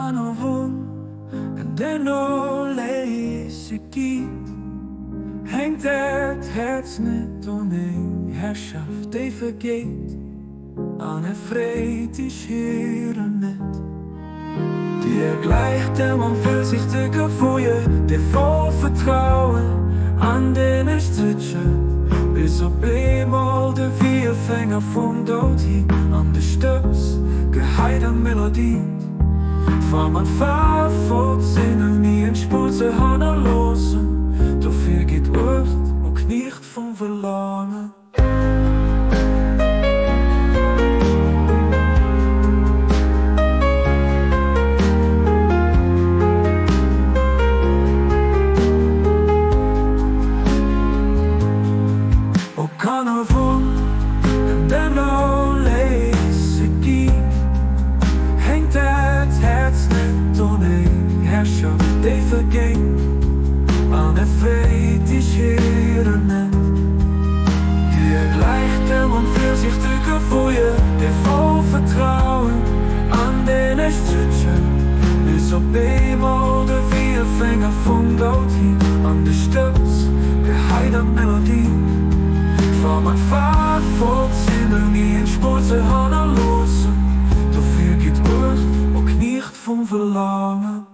kan er woon en denno lees ik die. Hängt het Herz nicht um een Herrschaft, die vergeht, an erfreut ich hier nicht. Die gleicht dem onvoorzichtige Gefühle, die voll Vertrauen an den Stütchen, bis op eenmaal de Vierfänger vom Dood hin, an de Stöps, geheide Melodie. Van mijn vader voortzinnen, nie in Spulze Hanna losen, dafür geht Wort und nicht vom Verlangen. Kan er woon en denno lees ik die. Hängt het Herz nicht um een Herrschaft, die vergeht, an erfreut ich hier nicht. Die gleicht dem onvoorzichtige Gefühle, die voll Vertrauen an den Stütchen, bis op eenmaal de Vierfänger vom Dood hin, an de Stöps, geheide Melodie. Van mijn vader voortzinnen, nie in Spulze Hanna losen, dafür geht Wort und nicht vom Verlangen.